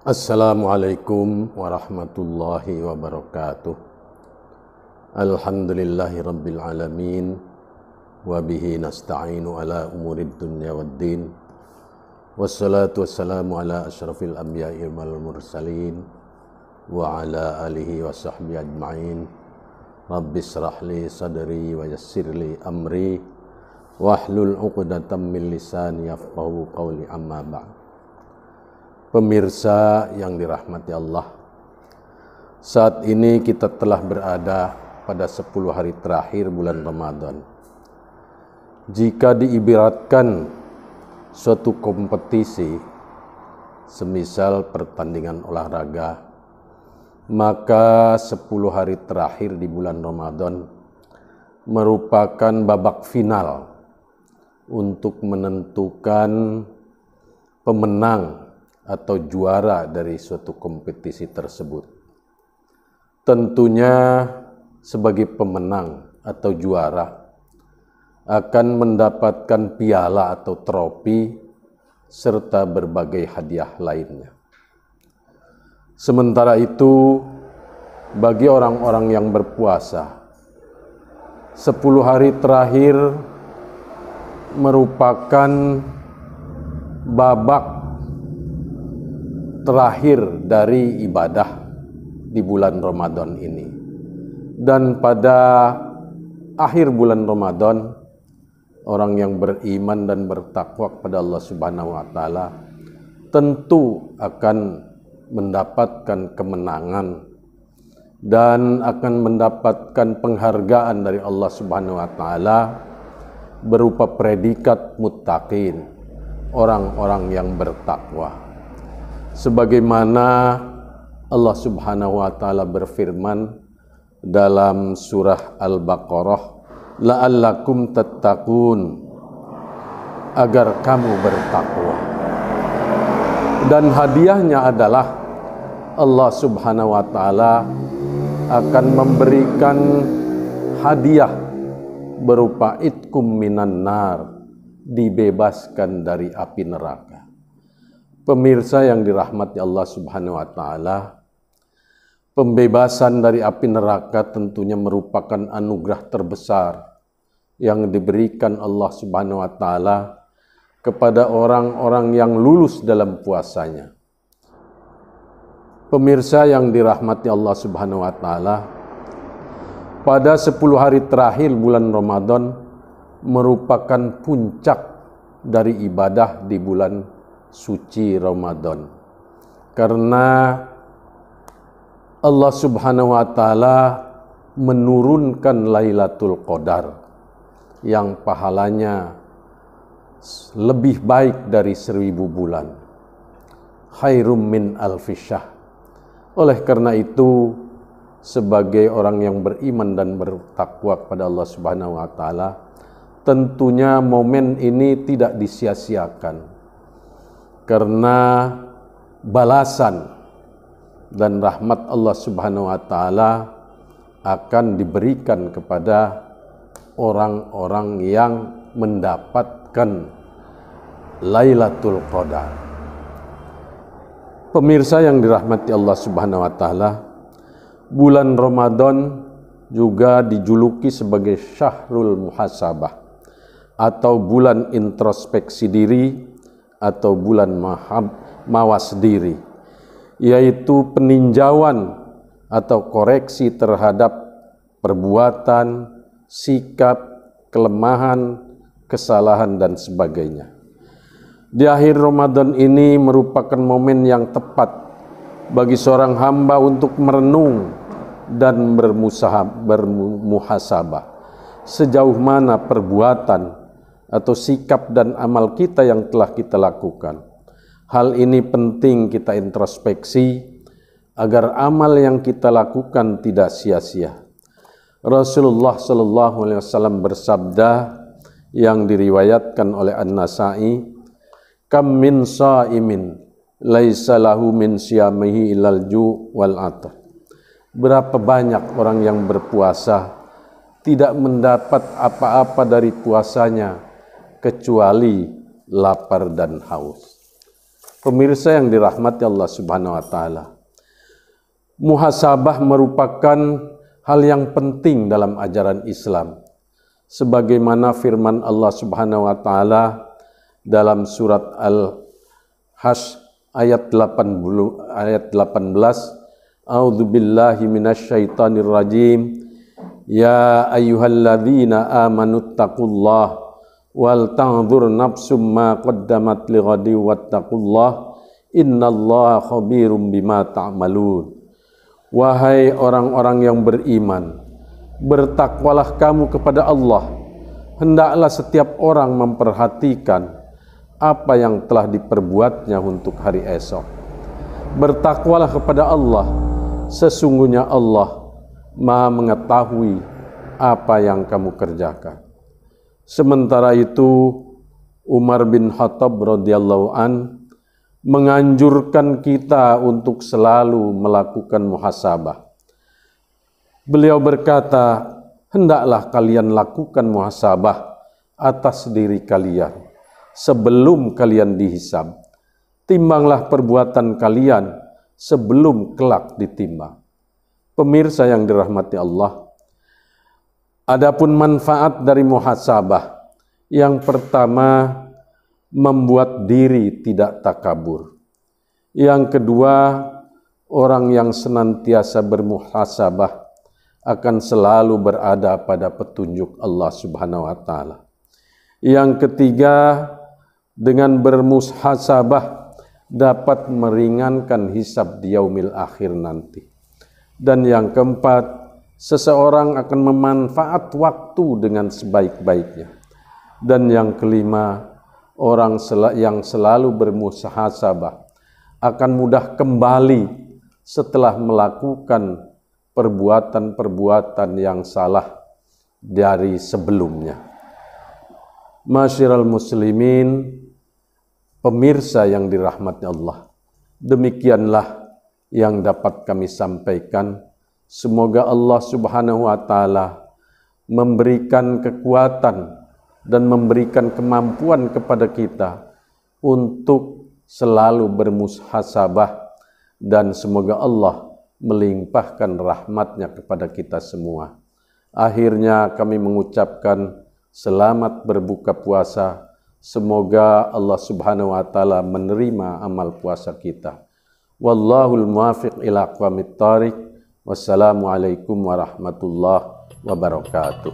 Assalamualaikum warahmatullahi wabarakatuh. Alhamdulillahi rabbil alamin. Wabihi nasta'inu ala umurid dunya waddin. Wassalatu wassalamu ala ashrafil anbiya'i wal mursalin. Wa ala alihi wa sahbihi ajma'in. Rabbi srahli sadri wa yassirli amri. Wahlul uqdatam min lisani yafqahu qawli amma ba'd. Pemirsa yang dirahmati Allah, saat ini kita telah berada pada 10 hari terakhir bulan Ramadan. Jika diibaratkan suatu kompetisi, semisal pertandingan olahraga, maka 10 hari terakhir di bulan Ramadan merupakan babak final untuk menentukan pemenang atau juara dari suatu kompetisi tersebut. Tentunya sebagai pemenang atau juara akan mendapatkan piala atau trofi serta berbagai hadiah lainnya. Sementara itu, bagi orang-orang yang berpuasa, 10 hari terakhir merupakan babak terakhir dari ibadah di bulan Ramadan ini. Dan pada akhir bulan Ramadan, orang yang beriman dan bertakwa kepada Allah Subhanahu wa taala tentu akan mendapatkan kemenangan dan akan mendapatkan penghargaan dari Allah Subhanahu wa taala berupa predikat muttaqin, orang-orang yang bertakwa. Sebagaimana Allah Subhanahu wa taala berfirman dalam surah Al-Baqarah, la'allakum tattaqun, agar kamu bertakwa. Dan hadiahnya adalah Allah Subhanahu wa taala akan memberikan hadiah berupa itkum minan nar, dibebaskan dari api neraka. Pemirsa yang dirahmati Allah Subhanahu wa taala, pembebasan dari api neraka tentunya merupakan anugerah terbesar yang diberikan Allah Subhanahu wa taala kepada orang-orang yang lulus dalam puasanya. Pemirsa yang dirahmati Allah Subhanahu wa taala, pada 10 hari terakhir bulan Ramadan merupakan puncak dari ibadah di bulan suci Ramadan, karena Allah Subhanahu wa taala menurunkan Lailatul Qadar yang pahalanya lebih baik dari 1000 bulan, khairum min alfi syahr. Oleh karena itu, sebagai orang yang beriman dan bertakwa kepada Allah Subhanahu wa taala, tentunya momen ini tidak disia-siakan, karena balasan dan rahmat Allah Subhanahu wa taala akan diberikan kepada orang-orang yang mendapatkan Lailatul Qadar. Pemirsa yang dirahmati Allah Subhanahu wa taala, bulan Ramadan juga dijuluki sebagai Syahrul Muhasabah atau bulan introspeksi diri atau bulan mawas diri, yaitu peninjauan atau koreksi terhadap perbuatan, sikap, kelemahan, kesalahan, dan sebagainya. Di akhir Ramadan ini merupakan momen yang tepat bagi seorang hamba untuk merenung dan bermuhasabah sejauh mana perbuatan atau sikap dan amal kita yang telah kita lakukan. Hal ini penting kita introspeksi agar amal yang kita lakukan tidak sia-sia. Rasulullah Shallallahu Alaihi Wasallam bersabda yang diriwayatkan oleh An-Nasa'i, kam min sa'imin laisa lahu min siyamihi ilal ju' wal atar. Berapa banyak orang yang berpuasa tidak mendapat apa-apa dari puasanya kecuali lapar dan haus. Pemirsa yang dirahmati Allah Subhanahu wa taala, muhasabah merupakan hal yang penting dalam ajaran Islam. Sebagaimana firman Allah Subhanahu wa taala dalam surat Al-Hasyr ayat 18, A'udzu billahi minasyaitonir rajim. Ya ayyuhalladzina amanu taqullaha wal tanzur nafsum ma qaddamat lighadi wattaqullaha innallaha khabirum bima ta'malun. Wahai orang-orang yang beriman, bertakwalah kamu kepada Allah. Hendaklah setiap orang memperhatikan apa yang telah diperbuatnya untuk hari esok. Bertakwalah kepada Allah, sesungguhnya Allah Maha mengetahui apa yang kamu kerjakan. Sementara itu, Umar bin Khattab radhiyallahu an menganjurkan kita untuk selalu melakukan muhasabah. Beliau berkata, hendaklah kalian lakukan muhasabah atas diri kalian sebelum kalian dihisab. Timbanglah perbuatan kalian sebelum kelak ditimbang. Pemirsa yang dirahmati Allah, adapun manfaat dari muhasabah, yang pertama, membuat diri tidak takabur. Yang kedua, orang yang senantiasa bermuhasabah akan selalu berada pada petunjuk Allah Subhanahu wa taala. Yang ketiga, dengan bermuhasabah dapat meringankan hisab di yaumil akhir nanti. Dan yang keempat, seseorang akan memanfaat waktu dengan sebaik-baiknya. Dan yang kelima, orang yang selalu bermuhasabah akan mudah kembali setelah melakukan perbuatan-perbuatan yang salah dari sebelumnya. Masyiral muslimin, pemirsa yang dirahmati Allah, demikianlah yang dapat kami sampaikan. Semoga Allah Subhanahu wa taala memberikan kekuatan dan memberikan kemampuan kepada kita untuk selalu bermuhasabah, dan semoga Allah melimpahkan rahmat-Nya kepada kita semua. Akhirnya kami mengucapkan selamat berbuka puasa. Semoga Allah Subhanahu wa taala menerima amal puasa kita. Wallahul muwaffiq ila aqwamit thariq. Wassalamualaikum warahmatullahi wabarakatuh.